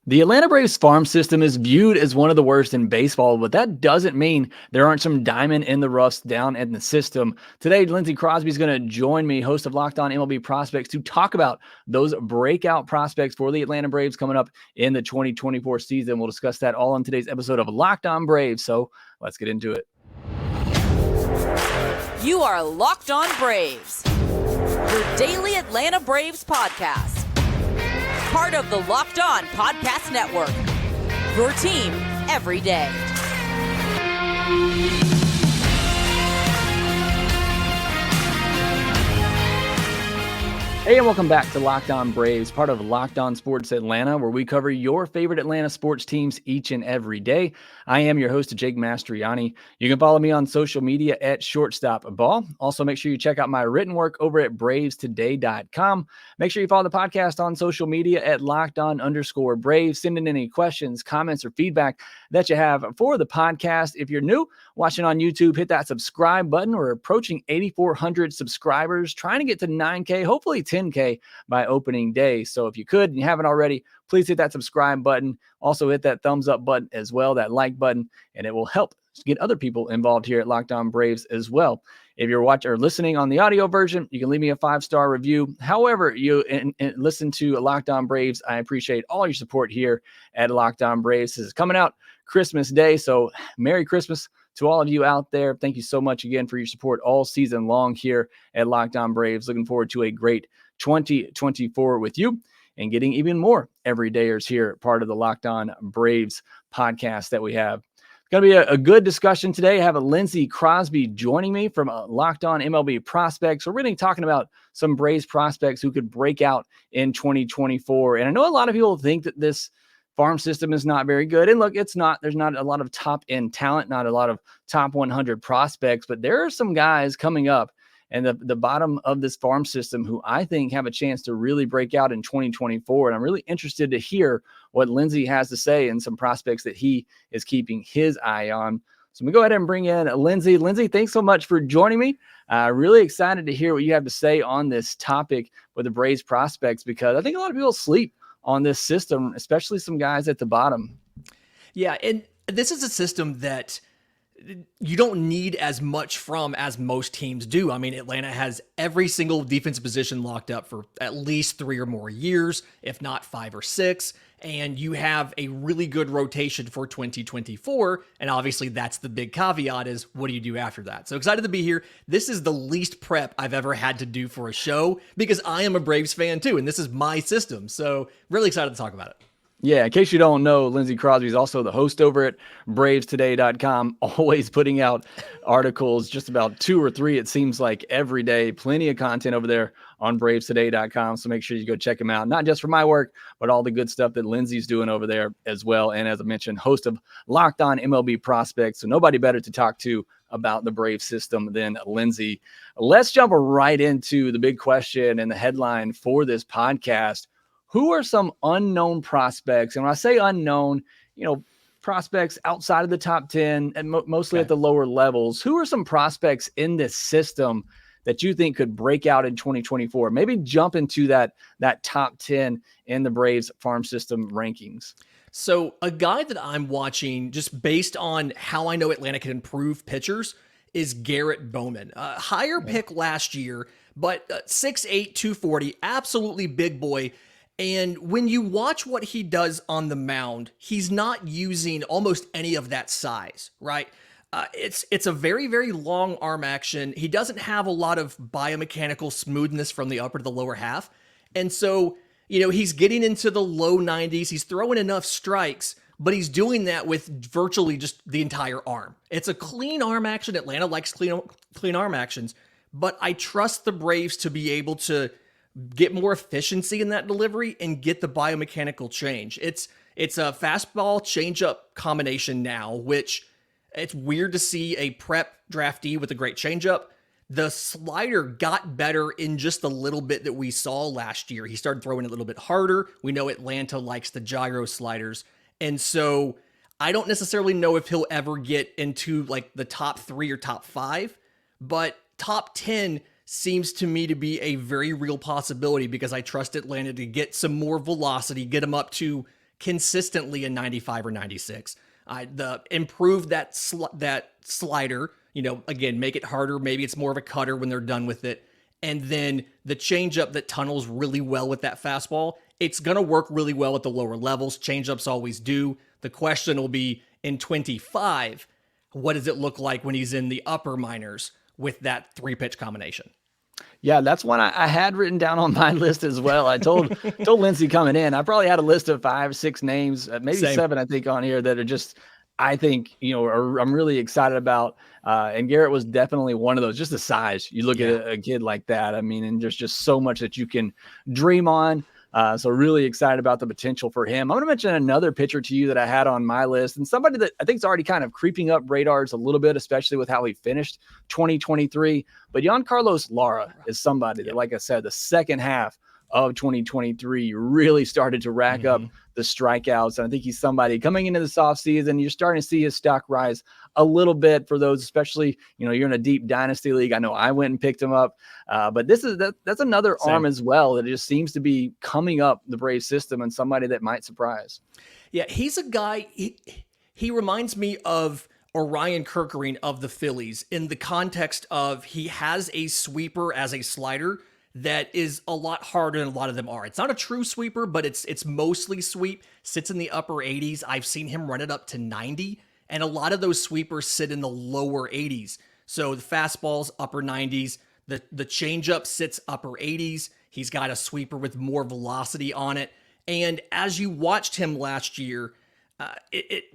The Atlanta Braves farm system is viewed as one of the worst in baseball, but that doesn't mean there aren't some diamond in the roughs down in the system. Today, Lindsay Crosby is going to join me, host of Locked On MLB Prospects, to talk about those breakout prospects for the Atlanta Braves coming up in the 2024 season. We'll discuss that all on today's episode of Locked On Braves, so let's get into it. You are Locked On Braves, your daily Atlanta Braves podcast. Part of the Locked On Podcast Network, your team every day. Hey, and welcome back to Locked On Braves, part of Locked On Sports Atlanta, where we cover your favorite Atlanta sports teams each and every day. I am your host, Jake Mastriani. You can follow me on social media at ShortstopBall. Also, make sure you check out my written work over at BravesToday.com. Make sure you follow the podcast on social media at LockedOn_Braves. Send in any questions, comments, or feedback that you have for the podcast. If you're new, watching on YouTube, hit that subscribe button. We're approaching 8,400 subscribers, trying to get to 9K, hopefully 10K by opening day. So if you could and you haven't already, please hit that subscribe button. Also hit that thumbs up button as well, that like button, and it will help get other people involved here at Locked On Braves as well. If you're watching or listening on the audio version, you can leave me a 5-star review. However, you and listen to Locked On Braves, I appreciate all your support here at Locked On Braves. This is coming out Christmas Day, so Merry Christmas to all of you out there. Thank you so much again for your support all season long here at Locked On Braves. Looking forward to a great 2024 with you and getting even more everydayers here, part of the Locked On Braves podcast that we have. It's going to be a good discussion today. I have a Lindsay Crosby joining me from Locked On MLB Prospects. We're really talking about some Braves prospects who could break out in 2024. And I know a lot of people think that this farm system is not very good. And look, it's not. There's not a lot of top-end talent, not a lot of top 100 prospects, but there are some guys coming up and the bottom of this farm system who I think have a chance to really break out in 2024. And I'm really interested to hear what Lindsay has to say and some prospects that he is keeping his eye on. So we go ahead and bring in Lindsay. Lindsay, thanks so much for joining me. Really excited to hear what you have to say on this topic with the Braves prospects, because I think a lot of people sleep on this system, especially some guys at the bottom. Yeah, and this is a system that you don't need as much from as most teams do. I mean, Atlanta has every single defensive position locked up for at least 3 or more years, if not 5 or 6. And you have a really good rotation for 2024. And obviously that's the big caveat, is what do you do after that? So excited to be here. This is the least prep I've ever had to do for a show, because I am a Braves fan too, and this is my system. So really excited to talk about it. Yeah, in case you don't know, Lindsay Crosby is also the host over at BravesToday.com, always putting out articles, just about 2 or 3, it seems like, every day. Plenty of content over there on BravesToday.com, so make sure you go check them out, not just for my work, but all the good stuff that Lindsay's doing over there as well. And as I mentioned, host of Locked On MLB Prospects, so nobody better to talk to about the Brave system than Lindsay. Let's jump right into the big question and the headline for this podcast. Who are some unknown prospects? And when I say unknown, prospects outside of the top 10 and mostly at the lower levels. Who are some prospects in this system that you think could break out in 2024? Maybe jump into that top 10 in the Braves farm system rankings. So a guy that I'm watching, just based on how I know Atlanta can improve pitchers, is Garrett Bowman. Higher pick last year, but 6'8", 240, absolutely big boy. And when you watch what he does on the mound, he's not using almost any of that size, right? It's a very, very long arm action. He doesn't have a lot of biomechanical smoothness from the upper to the lower half. And so, he's getting into the low 90s. He's throwing enough strikes, but he's doing that with virtually just the entire arm. It's a clean arm action. Atlanta likes clean arm actions, but I trust the Braves to be able to get more efficiency in that delivery and get the biomechanical change. It's a fastball changeup combination now, which it's weird to see a prep draftee with a great changeup. The slider got better in just a little bit that we saw last year. He started throwing a little bit harder. We know Atlanta likes the gyro sliders. And so I don't necessarily know if he'll ever get into like the top 3 or top 5, but top 10 seems to me to be a very real possibility, because I trust Atlanta to get some more velocity, get him up to consistently a 95 or 96. The improve that slider, again, make it harder. Maybe it's more of a cutter when they're done with it. And then the changeup that tunnels really well with that fastball, it's going to work really well at the lower levels. Changeups always do. The question will be in 25, what does it look like when he's in the upper minors with that 3-pitch combination? Yeah, that's one I had written down on my list as well. I told Lindsay coming in, I probably had a list of 5, 6 names, maybe Same. 7, I think, on here that are just, I think, I'm really excited about. And Garrett was definitely one of those. Just the size. You look at a kid like that. I mean, and there's just so much that you can dream on. So really excited about the potential for him. I'm going to mention another pitcher to you that I had on my list, and somebody that I think is already kind of creeping up radars a little bit, especially with how he finished 2023. But Giancarlo Lara is somebody that, like I said, the second half of 2023 really started to rack up the strikeouts. And I think he's somebody coming into this offseason, you're starting to see his stock rise a little bit for those, especially, you're in a deep dynasty league. I know I went and picked him up, but that's another arm as well that just seems to be coming up the Braves system and somebody that might surprise. Yeah, he's a guy, he reminds me of Orion Kerkering of the Phillies in the context of he has a sweeper as a slider that is a lot harder than a lot of them are. It's not a true sweeper, but it's mostly sweep, sits in the upper 80s. I've seen him run it up to 90, and a lot of those sweepers sit in the lower 80s. So the fastball's upper 90s, the changeup sits upper 80s. He's got a sweeper with more velocity on it. And as you watched him last year,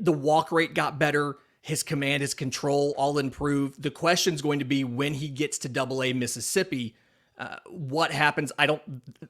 the walk rate got better. His command, his control all improved. The question's going to be when he gets to Double-A Mississippi, what happens?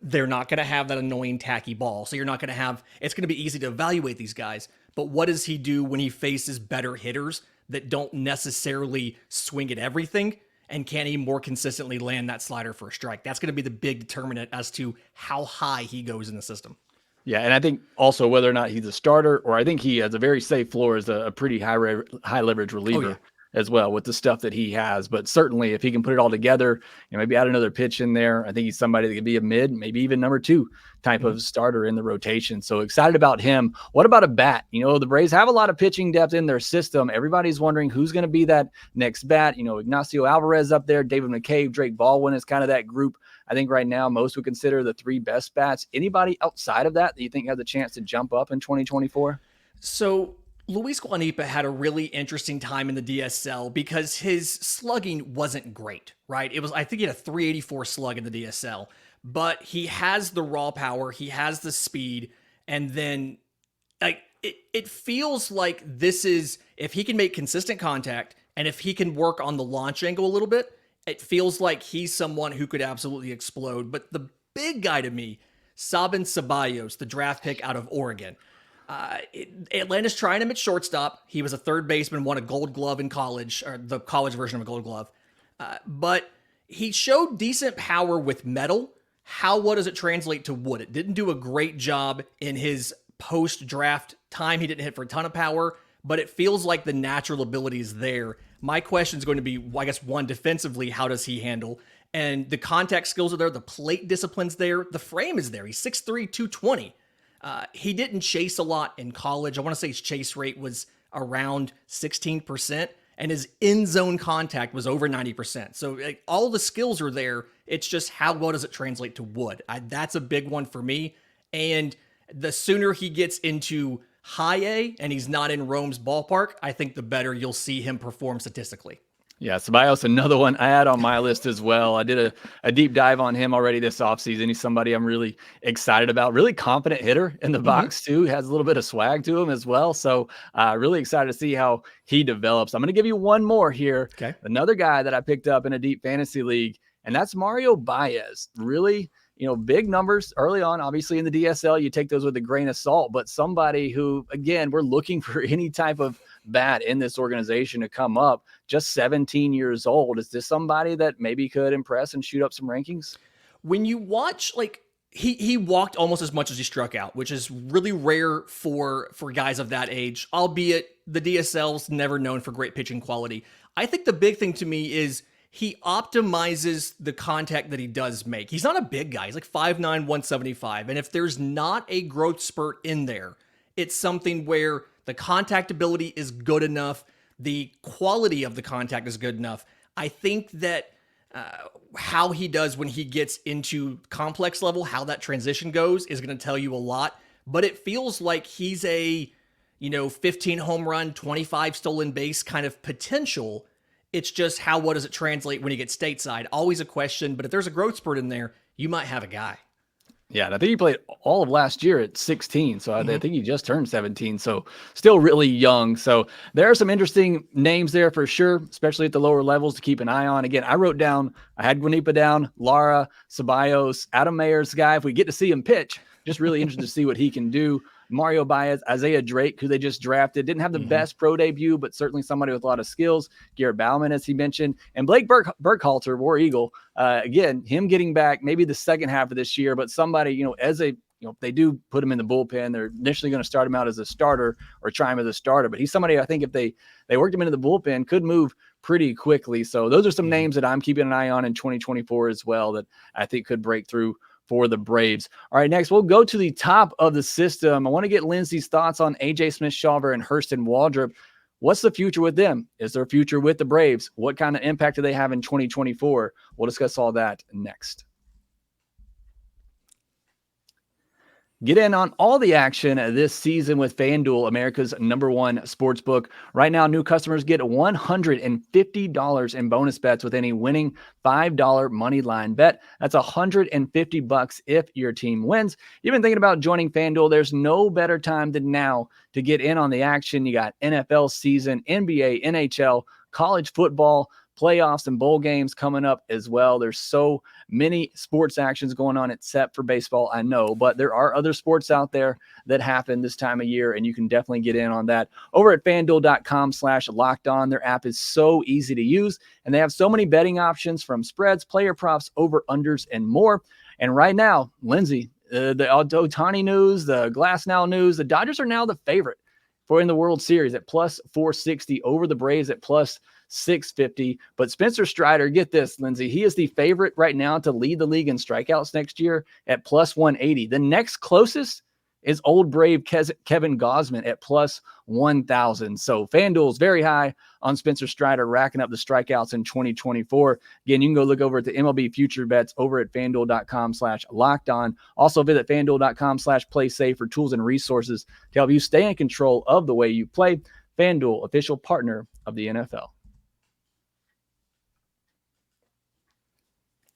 They're not going to have that annoying tacky ball. So you're not going to have, it's going to be easy to evaluate these guys, but what does he do when he faces better hitters that don't necessarily swing at everything? And can he more consistently land that slider for a strike? That's going to be the big determinant as to how high he goes in the system. Yeah, and I think also whether or not he's a starter, or I think he has a very safe floor as a pretty high leverage reliever as well with the stuff that he has. But certainly if he can put it all together, maybe add another pitch in there, I think he's somebody that could be a mid, maybe even number 2 type of starter in the rotation. So excited about him. What about a bat? The Braves have a lot of pitching depth in their system. Everybody's wondering who's going to be that next bat. Ignasio Alvarez up there, David McCabe, Drake Baldwin is kind of that group. I think right now most would consider the 3 best bats. Anybody outside of that you think has a chance to jump up in 2024? So Luis Guanipa had a really interesting time in the DSL because his slugging wasn't great, right? I think he had a 384 slug in the DSL, but he has the raw power, he has the speed, and then it feels like this is, if he can make consistent contact and if he can work on the launch angle a little bit, it feels like he's someone who could absolutely explode. But the big guy to me, Sabin Ceballos, the draft pick out of Oregon. Atlanta's trying him at shortstop. He was a third baseman, won a Gold Glove in college, or the college version of a Gold Glove. But he showed decent power with metal. What does it translate to wood? It didn't do a great job in his post-draft time. He didn't hit for a ton of power, but it feels like the natural ability is there. My question is going to be, I guess, one, defensively, how does he handle? And the contact skills are there. The plate discipline's there. The frame is there. He's 6'3", 220. He didn't chase a lot in college. I want to say his chase rate was around 16%, and his in-zone contact was over 90%. So all the skills are there. It's just how well does it translate to wood? That's a big one for me. And the sooner he gets into high A and he's not in Rome's ballpark, I think the better you'll see him perform statistically. Yeah, Ceballos, another one I had on my list as well. I did a deep dive on him already this offseason. He's somebody I'm really excited about. Really confident hitter in the box, too. Has a little bit of swag to him as well. So really excited to see how he develops. I'm going to give you one more here. Okay. Another guy that I picked up in a deep fantasy league, and that's Mario Bayz. Really, big numbers early on. Obviously, in the DSL, you take those with a grain of salt. But somebody who, again, we're looking for any type of bat in this organization to come up, just 17 years old. Is this somebody that maybe could impress and shoot up some rankings? When you watch, he walked almost as much as he struck out, which is really rare for guys of that age, albeit the DSL's never known for great pitching quality. I think the big thing to me is he optimizes the contact that he does make. He's not a big guy. He's like 5'9", 175. And if there's not a growth spurt in there, it's something where the contact ability is good enough. The quality of the contact is good enough. I think that how he does when he gets into complex level, how that transition goes is going to tell you a lot. But it feels like he's a, 15 home run, 25 stolen base kind of potential. It's just what does it translate when he gets stateside? Always a question, but if there's a growth spurt in there, you might have a guy. Yeah, and I think he played all of last year at 16, so I think he just turned 17, so still really young. So there are some interesting names there for sure, especially at the lower levels to keep an eye on. Again, I had Guanipa down, Lara, Ceballos, Adam Mayer's guy. If we get to see him pitch, just really interested to see what he can do. Mario Bayz, Isaiah Drake, who they just drafted, didn't have the best pro debut, but certainly somebody with a lot of skills. Garrett Bowman, as he mentioned, and Blake Burkhalter, War Eagle. Again, him getting back maybe the second half of this year, but somebody, they do put him in the bullpen. They're initially going to start him out as a starter or try him as a starter, but he's somebody I think if they worked him into the bullpen could move pretty quickly. So those are some names that I'm keeping an eye on in 2024 as well that I think could break through for the Braves. All right, next we'll go to the top of the system. I want to get Lindsay's thoughts on AJ Smith-Shawver and Hurston Waldrep. What's the future with them? Is there a future with the Braves? What kind of impact do they have in 2024? We'll discuss all that next. Get in on all the action this season with FanDuel, America's #1 sportsbook. Right now, new customers get $150 in bonus bets with any winning $5 money line bet. That's $150 if your team wins. You've been thinking about joining FanDuel. There's no better time than now to get in on the action. You got NFL season, NBA, NHL, college football, playoffs and bowl games coming up as well. There's so many sports actions going on except for baseball, I know, but there are other sports out there that happen this time of year, and you can definitely get in on that over at FanDuel.com/lockedon. Their app is so easy to use, and they have so many betting options from spreads, player props, over unders, and more. And right now, Lindsay, the Ohtani news, the Glass Now news, the Dodgers are now the favorite in the World Series at plus 460 over the Braves at plus 650. But Spencer Strider, get this, Lindsay, he is the favorite right now to lead the league in strikeouts next year at plus 180. The next closest is old Brave Kevin Gausman at plus 1,000. So FanDuel's very high on Spencer Strider, racking up the strikeouts in 2024. Again, you can go look over at the MLB future bets over at FanDuel.com/lockedon. Also visit FanDuel.com/playsafe for tools and resources to help you stay in control of the way you play. FanDuel, official partner of the NFL.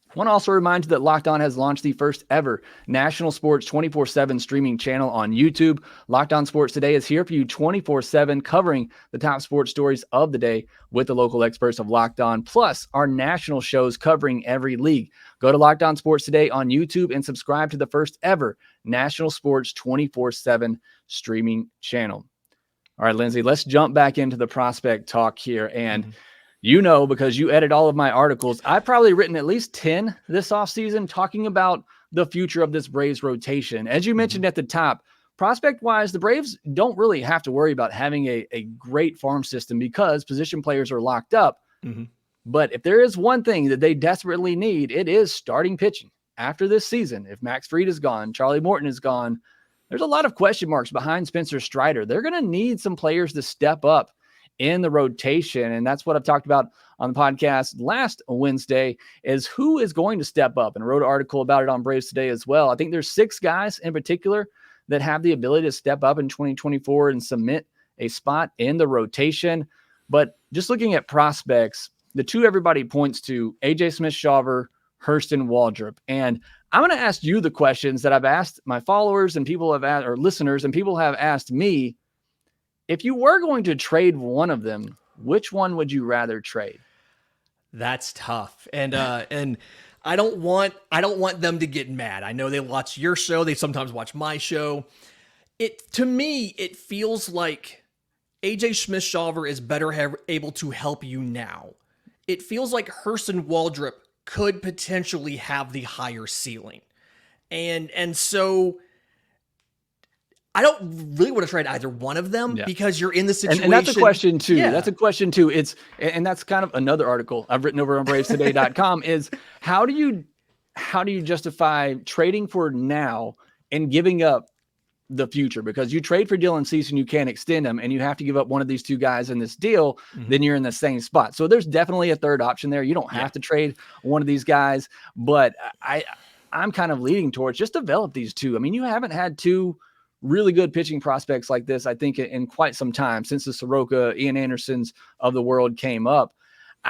I want to also remind you that Locked On has launched the first ever national sports 24/7 streaming channel on YouTube. Locked On Sports Today is here for you 24/7, covering the top sports stories of the day with the local experts of Locked On, plus our national shows covering every league. Go to Locked On Sports Today on YouTube and subscribe to the first ever national sports 24/7 streaming channel. All right, Lindsay, let's jump back into the prospect talk here. And because you edit all of my articles, I've probably written at least 10 this offseason talking about the future of this Braves rotation. As you mentioned at the top, prospect-wise, the Braves don't really have to worry about having a great farm system because position players are locked up. But if there is one thing that they desperately need, it is starting pitching. After this season, if Max Fried is gone, Charlie Morton is gone, there's a lot of question marks behind Spencer Strider. They're going to need some players to step up in the rotation. And that's what I've talked about on the podcast last Wednesday, is who is going to step up, and I wrote an article about it on Braves Today as well. I think there's 6 guys in particular that have the ability to step up in 2024 and submit a spot in the rotation. But just looking at prospects, the two everybody points to, AJ Smith-Shawver, Hurston Waldrep. And I'm going to ask you the questions that I've asked my followers and people have asked, or listeners, and people have asked me. If you were going to trade one of them, which one would you rather trade? That's tough. And I don't want them to get mad. I know they watch your show. They sometimes watch my show. To me, it feels like AJ Smith-Shawver is better able to help you now. It feels like Hurston Waldrep could potentially have the higher ceiling. And so I don't really want to trade either one of them because you're in the situation. And that's a question too. Yeah. That's a question too. And that's kind of another article I've written over on BravesToday.com is how do you justify trading for now and giving up the future, because you trade for Dylan Cease and you can't extend him and you have to give up one of these two guys in this deal, then you're in the same spot. So there's definitely a third option there. You don't have to trade one of these guys, but I'm kind of leaning towards just develop these two. I mean, you haven't had two really good pitching prospects like this, I think, in quite some time since the Soroka, Ian Andersons of the world came up.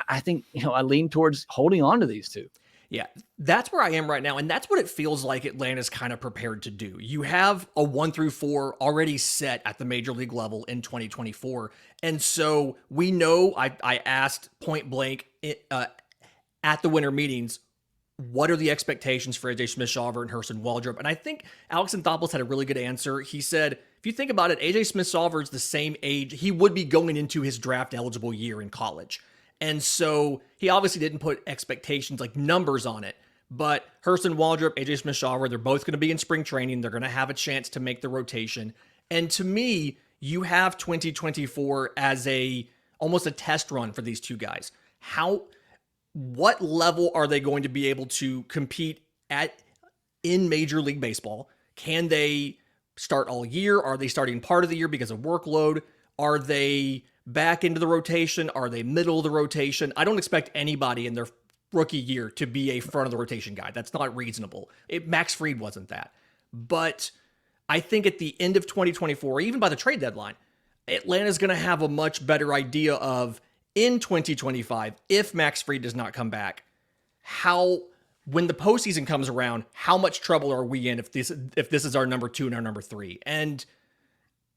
I think, I lean towards holding on to these two. Yeah, that's where I am right now. And that's what it feels like Atlanta's kind of prepared to do. You have a 1-4 already set at the major league level in 2024. And so we know, I asked point blank at the winter meetings, what are the expectations for AJ Smith-Shawver and Hurston Waldrep? And I think Alex Anthopoulos had a really good answer. He said, if you think about it, AJ Smith-Shawver is the same age. He would be going into his draft eligible year in college. And so he obviously didn't put expectations like numbers on it, but Hurston Waldrep, AJ Smith-Shawver, they're both going to be in spring training. They're going to have a chance to make the rotation. And to me, you have 2024 as almost a test run for these two guys. What level are they going to be able to compete at in Major League Baseball? Can they start all year? Are they starting part of the year because of workload? Are they back into the rotation? Are they middle of the rotation? I don't expect anybody in their rookie year to be a front of the rotation guy. That's not reasonable. Max Fried wasn't that. But I think at the end of 2024, even by the trade deadline, Atlanta's going to have a much better idea of, in 2025, if Max Fried does not come back, when the postseason comes around, how much trouble are we in if this is our number 2 and our number 3? And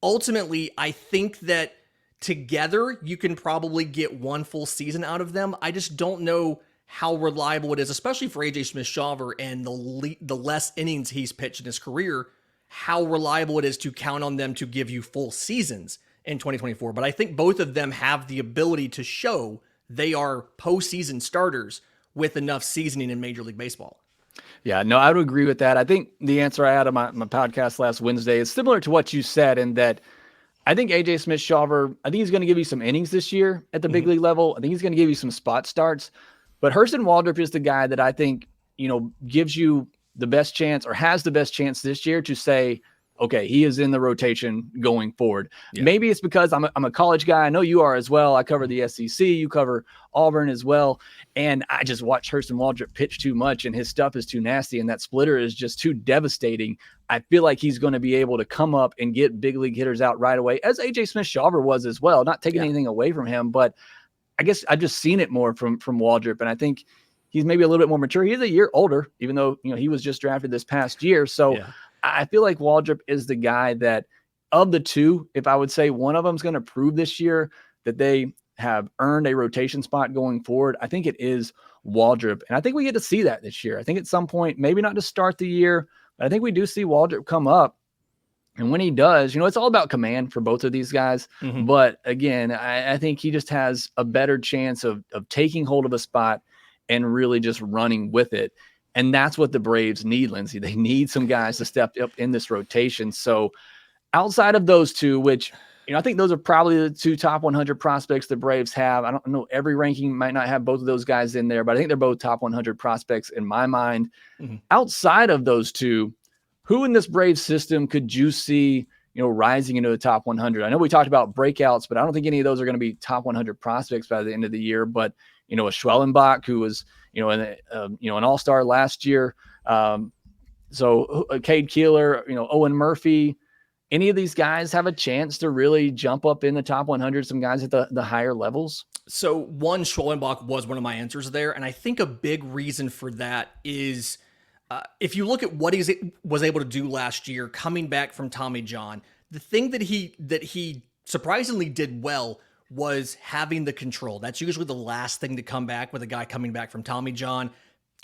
ultimately, I think that together, you can probably get one full season out of them. I just don't know how reliable it is, especially for AJ Smith-Shawver and the less innings he's pitched in his career, how reliable it is to count on them to give you full seasons in 2024. But I think both of them have the ability to show they are postseason starters with enough seasoning in Major League Baseball. Yeah, no, I would agree with that. I think the answer I had on my podcast last Wednesday is similar to what you said, in that I think AJ Smith-Shawver, I think he's going to give you some innings this year at the big league level. I think he's going to give you some spot starts. But Hurston Waldrep is the guy that I think, gives you the best chance, or has the best chance this year to say, okay, he is in the rotation going forward. Yeah. Maybe it's because I'm a college guy. I know you are as well. I cover the SEC. You cover Auburn as well. And I just watch Hurston Waldrep pitch too much, and his stuff is too nasty, and that splitter is just too devastating. I feel like he's going to be able to come up and get big league hitters out right away, as AJ Smith-Shawver was as well. Not taking anything away from him, but I guess I've just seen it more from Waldrep, and I think he's maybe a little bit more mature. He's a year older, even though he was just drafted this past year. So I feel like Waldrep is the guy that, of the two, if I would say one of them is going to prove this year that they have earned a rotation spot going forward, I think it is Waldrep. And I think we get to see that this year. I think at some point, maybe not to start the year, but I think we do see Waldrep come up. And when he does, it's all about command for both of these guys. But again, I think he just has a better chance of taking hold of a spot and really just running with it. And that's what the Braves need, Lindsay. They need some guys to step up in this rotation. So outside of those two, which, I think those are probably the two top 100 prospects the Braves have. I don't know, every ranking might not have both of those guys in there, but I think they're both top 100 prospects in my mind. Outside of those two, who in this Braves system could you see, rising into the top 100? I know we talked about breakouts, but I don't think any of those are going to be top 100 prospects by the end of the year. But, a Schwellenbach, who was, an all-star last year. So Cade Keeler, Owen Murphy, any of these guys have a chance to really jump up in the top 100, some guys at the higher levels? So one, Schwellenbach was one of my answers there. And I think a big reason for that is if you look at what he was able to do last year, coming back from Tommy John, the thing that he surprisingly did well was having the control. That's usually the last thing to come back with a guy coming back from Tommy John.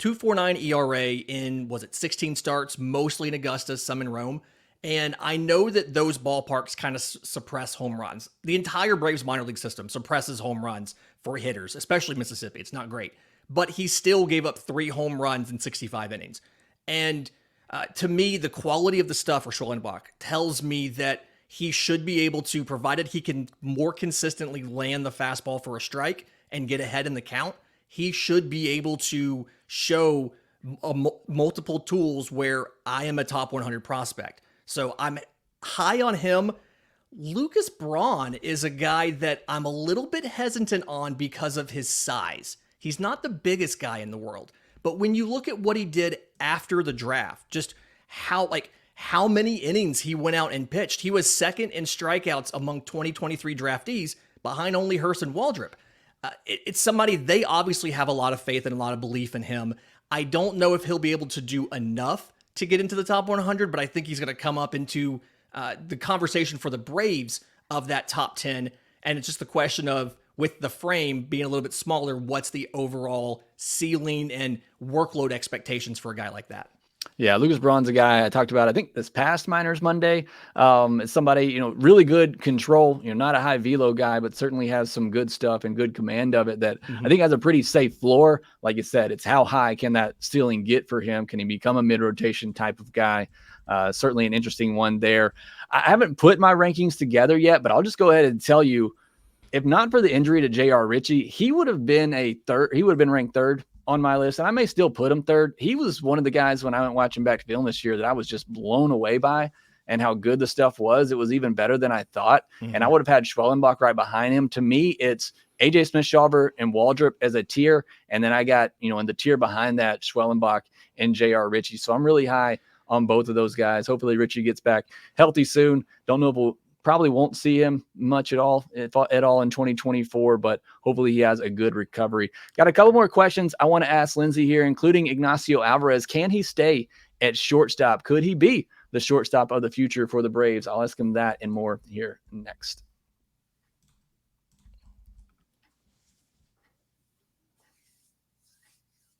2.49 ERA in, 16 starts, mostly in Augusta, some in Rome. And I know that those ballparks kind of suppress home runs. The entire Braves minor league system suppresses home runs for hitters, especially Mississippi. It's not great. But he still gave up 3 home runs in 65 innings. And to me, the quality of the stuff for Schwellenbach tells me that he should be able to, provided he can more consistently land the fastball for a strike and get ahead in the count, he should be able to show multiple tools where I am a top 100 prospect. So I'm high on him. Lucas Braun is a guy that I'm a little bit hesitant on because of his size. He's not the biggest guy in the world, but when you look at what he did after the draft, just how many innings he went out and pitched. He was second in strikeouts among 2023 draftees, behind only Hurston Waldrep. It's somebody, they obviously have a lot of faith and a lot of belief in him. I don't know if he'll be able to do enough to get into the top 100, but I think he's going to come up into the conversation for the Braves of that top 10. And it's just the question of, with the frame being a little bit smaller, what's the overall ceiling and workload expectations for a guy like that? Yeah, Lucas Braun's a guy I talked about, I think, this past Minors Monday. It's somebody, really good control, not a high velo guy, but certainly has some good stuff and good command of it that I think has a pretty safe floor. Like you said, it's how high can that ceiling get for him? Can he become a mid-rotation type of guy? Certainly an interesting one there. I haven't put my rankings together yet, but I'll just go ahead and tell you, if not for the injury to J.R. Ritchie, he would have been ranked third on my list, and I may still put him third. He was one of the guys when I went watching back to film this year that I was just blown away by and how good the stuff was. It was even better than I thought. And I would have had Schwellenbach right behind him. To me, it's AJ Smith-Shawver and Waldrep as a tier. And then I got, in the tier behind that, Schwellenbach and J.R. Ritchie. So I'm really high on both of those guys. Hopefully Ritchie gets back healthy soon. Don't know if we'll probably won't see him much at all in 2024, but hopefully he has a good recovery. Got a couple more questions I want to ask Lindsay here, including Ignasio Alvarez. Can he stay at shortstop? Could he be the shortstop of the future for the Braves? I'll ask him that and more here next.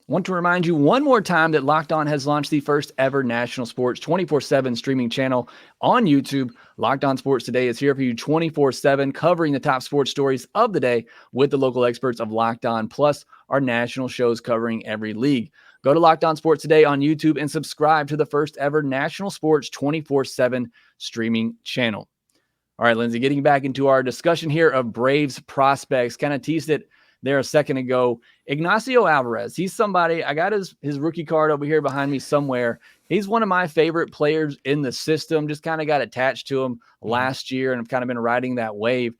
Want to remind you one more time that Locked On has launched the first ever national sports 24/7 streaming channel on YouTube. Locked On Sports Today is here for you 24/7, covering the top sports stories of the day with the local experts of Locked On, plus our national shows covering every league. Go to Locked On Sports Today on YouTube and subscribe to the first ever national sports 24/7 streaming channel. All right, Lindsay, getting back into our discussion here of Braves prospects, kind of teased it there a second ago. Ignasio Alvarez, he's somebody, I got his rookie card over here behind me somewhere. He's one of my favorite players in the system. Just kind of got attached to him last year and I've kind of been riding that wave.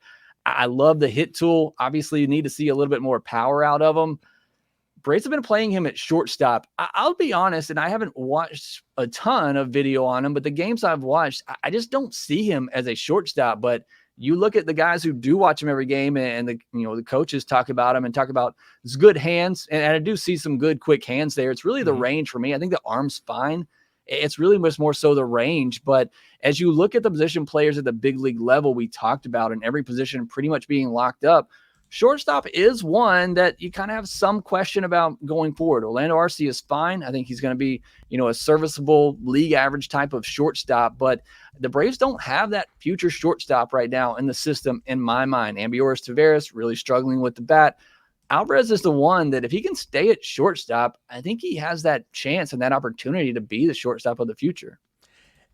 I love the hit tool. Obviously, you need to see a little bit more power out of him. Braves have been playing him at shortstop. I'll be honest, and I haven't watched a ton of video on him, but the games I've watched, I just don't see him as a shortstop. But you look at the guys who do watch him every game, and the coaches talk about him and talk about his good hands, and I do see some good quick hands there. It's really the range for me. I think the arm's fine. It's really much more so the range. But as you look at the position players at the big league level, we talked about in every position pretty much being locked up, shortstop is one that you kind of have some question about going forward. Orlando Arcia is fine. I think he's going to be, a serviceable league average type of shortstop, but the Braves don't have that future shortstop right now in the system, in my mind. Ambioris Taveras really struggling with the bat. Alvarez is the one that if he can stay at shortstop, I think he has that chance and that opportunity to be the shortstop of the future.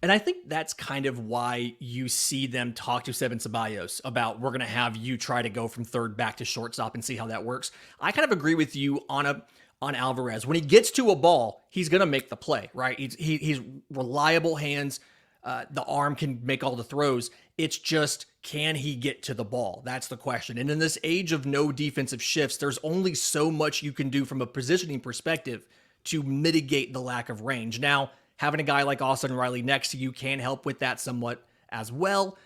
And I think that's kind of why you see them talk to Seven Ceballos about, we're going to have you try to go from third back to shortstop and see how that works. I kind of agree with you on Alvarez. When he gets to a ball, he's going to make the play, right? He's reliable hands. The arm can make all the throws. It's just, can he get to the ball? That's the question. And in this age of no defensive shifts, there's only so much you can do from a positioning perspective to mitigate the lack of range. Now, having a guy like Austin Riley next to you can help with that somewhat as well.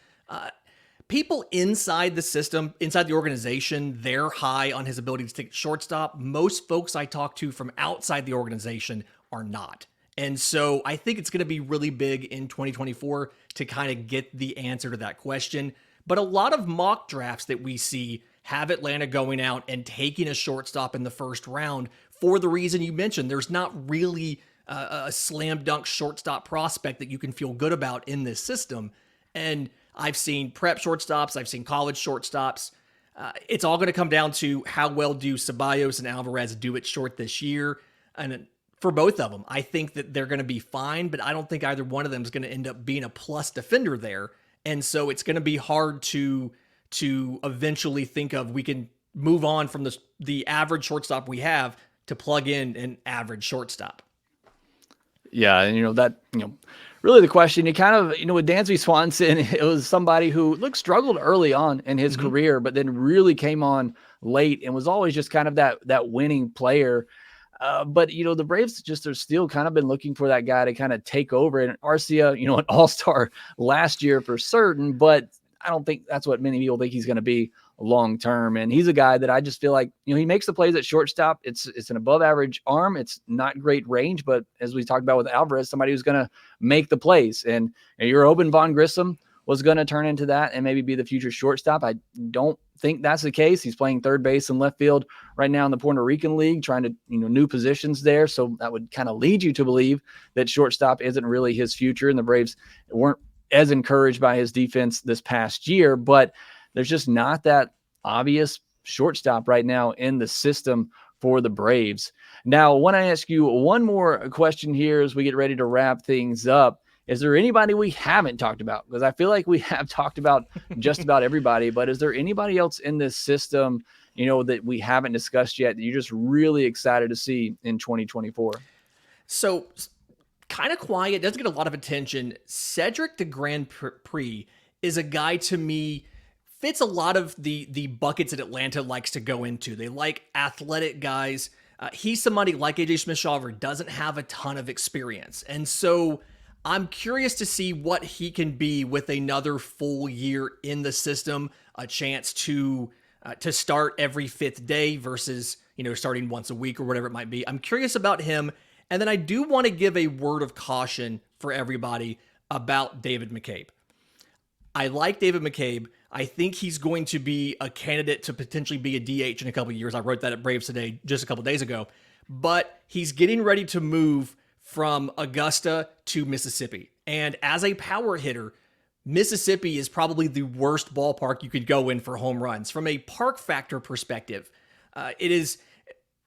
People inside the system, inside the organization, they're high on his ability to take shortstop. Most folks I talk to from outside the organization are not. And so I think it's going to be really big in 2024 to kind of get the answer to that question. But a lot of mock drafts that we see have Atlanta going out and taking a shortstop in the first round for the reason you mentioned. There's not really a slam dunk shortstop prospect that you can feel good about in this system. And I've seen prep shortstops. I've seen college shortstops. It's all going to come down to how well do Ceballos and Alvarez do it short this year. And for both of them, I think that they're going to be fine, but I don't think either one of them is going to end up being a plus defender there. And so it's going to be hard to eventually think of, we can move on from the average shortstop we have to plug in an average shortstop. Yeah, and really the question. You kind of, with Dansby Swanson, it was somebody who struggled early on in his career, but then really came on late and was always just kind of that winning player. But the Braves just are still kind of been looking for that guy to kind of take over. And Arcia, an all-star last year for certain, but I don't think that's what many people think he's going to be long term. And he's a guy that I just feel like, he makes the plays at shortstop. It's an above average arm. It's not great range, but as we talked about with Alvarez, somebody who's going to make the plays. And you're hoping Vaughn Grissom was going to turn into that and maybe be the future shortstop. I don't think that's the case. He's playing third base and left field right now in the Puerto Rican League, trying to, new positions there. So that would kind of lead you to believe that shortstop isn't really his future. And the Braves weren't as encouraged by his defense this past year, but there's just not that obvious shortstop right now in the system for the Braves. Now, I want to ask you one more question here as we get ready to wrap things up. Is there anybody we haven't talked about? Because I feel like we have talked about just about everybody, but is there anybody else in this system, that we haven't discussed yet that you're just really excited to see in 2024? So kind of quiet, doesn't get a lot of attention. Cedric the Grand Prix is a guy to me, fits a lot of the buckets that Atlanta likes to go into. They like athletic guys. He's somebody like AJ Smith-Shawver, doesn't have a ton of experience. And so I'm curious to see what he can be with another full year in the system, a chance to start every fifth day versus, starting once a week or whatever it might be. I'm curious about him. And then I do want to give a word of caution for everybody about David McCabe. I like David McCabe. I think he's going to be a candidate to potentially be a DH in a couple of years. I wrote that at Braves Today just a couple of days ago. But he's getting ready to move from Augusta to Mississippi. And as a power hitter, Mississippi is probably the worst ballpark you could go in for home runs. From a park factor perspective, it is,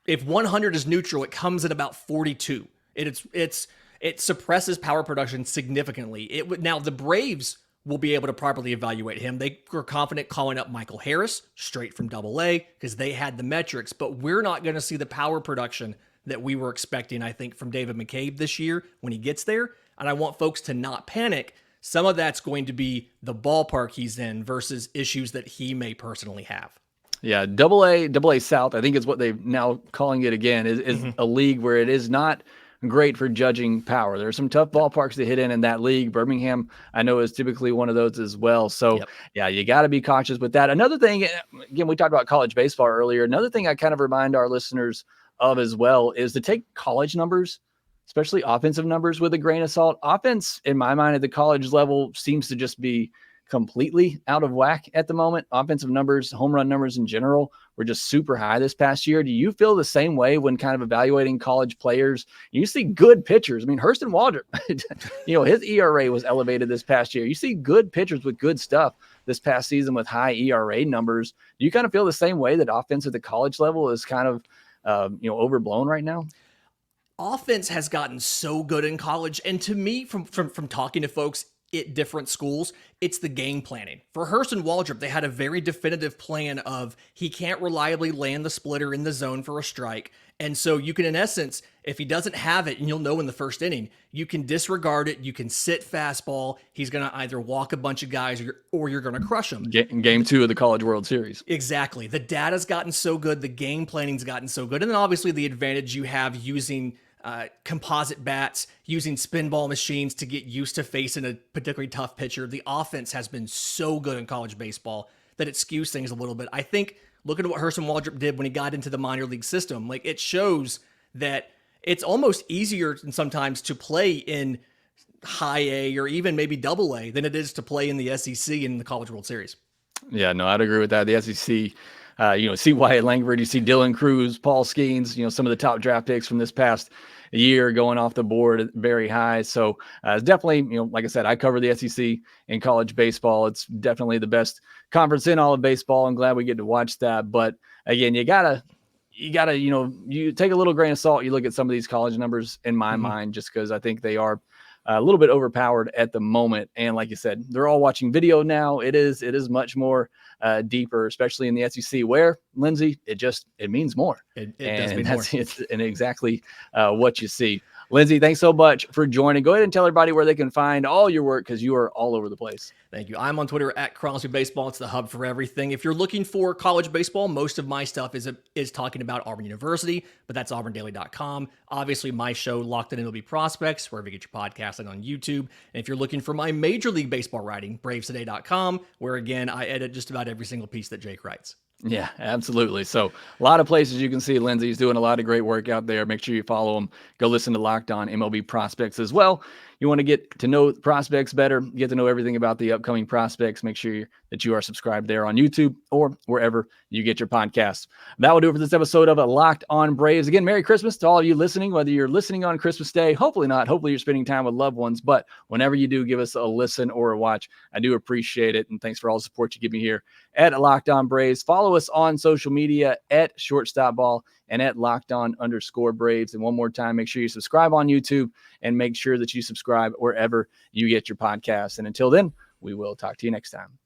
if 100 is neutral, it comes at about 42. It suppresses power production significantly. Now the Braves will be able to properly evaluate him. They were confident calling up Michael Harris straight from AA because they had the metrics, but we're not going to see the power production that we were expecting, I think, from David McCabe this year when he gets there. And I want folks to not panic. Some of that's going to be the ballpark he's in versus issues that he may personally have. Yeah, AA South, I think is what they're now calling it again, is a league where it is not great for judging power. There are some tough ballparks to hit in that league. Birmingham, I know, is typically one of those as well. So, Yeah, you got to be cautious with that. Another thing, again, we talked about college baseball earlier. Another thing I kind of remind our listeners of as well is to take college numbers, especially offensive numbers, with a grain of salt. Offense, in my mind, at the college level seems to just be completely out of whack at the moment. Offensive numbers, home run numbers in general, were just super high this past year. Do you feel the same way when kind of evaluating college players? You see good pitchers. I mean, Hurston Waldrep, his ERA was elevated this past year. You see good pitchers with good stuff this past season with high ERA numbers. Do you kind of feel the same way that offense at the college level is kind of, overblown right now? Offense has gotten so good in college. And to me, from talking to folks at different schools, it's the game planning. For Hurston Waldrep, they had a very definitive plan of he can't reliably land the splitter in the zone for a strike. And so you can, in essence, if he doesn't have it, and you'll know in the first inning, you can disregard it. You can sit fastball. He's going to either walk a bunch of guys or you're going to crush him. Game 2 of the College World Series. Exactly. The data's gotten so good. The game planning's gotten so good. And then obviously the advantage you have using composite bats, using spin ball machines to get used to facing a particularly tough pitcher. The offense has been so good in college baseball that it skews things a little bit. I think looking at what Hurston Waldrep did when he got into the minor league system, like, it shows that it's almost easier sometimes to play in high A or even maybe double A than it is to play in the SEC in the College World Series. Yeah, no, I'd agree with that. The SEC, see Wyatt Langford, you see Dylan Cruz, Paul Skeens, some of the top draft picks from this past year going off the board very high. So it's definitely, like I said, I cover the SEC in college baseball. It's definitely the best conference in all of baseball. I'm glad we get to watch that. But again, you gotta, you take a little grain of salt. You look at some of these college numbers in my mind, just because I think they are a little bit overpowered at the moment. And like you said, they're all watching video now. It is much more deeper, especially in the SEC, where Lindsay, it means more. It does mean more. It's exactly what you see. Lindsay, thanks so much for joining. Go ahead and tell everybody where they can find all your work, because you are all over the place. Thank you. I'm on Twitter at Crosby Baseball. It's the hub for everything. If you're looking for college baseball, most of my stuff is talking about Auburn University, but that's auburndaily.com. Obviously, my show, Locked On MLB Prospects, wherever you get your podcasting on YouTube. And if you're looking for my Major League Baseball writing, bravestoday.com, where, again, I edit just about every single piece that Jake writes. Yeah, absolutely. So a lot of places you can see Lindsay's doing a lot of great work out there. Make sure you follow him. Go listen to Locked On MLB Prospects as well. You want to get to know prospects better, get to know everything about the upcoming prospects. Make sure that you are subscribed there on YouTube or wherever you get your podcasts. That will do it for this episode of Locked On Braves. Again, Merry Christmas to all of you listening, whether you're listening on Christmas Day, hopefully not. Hopefully you're spending time with loved ones. But whenever you do, give us a listen or a watch. I do appreciate it. And thanks for all the support you give me here at Locked On Braves. Follow us on social media at ShortstopBall and at LockedOn_Braves. And one more time, make sure you subscribe on YouTube and make sure that you subscribe wherever you get your podcasts. And until then, we will talk to you next time.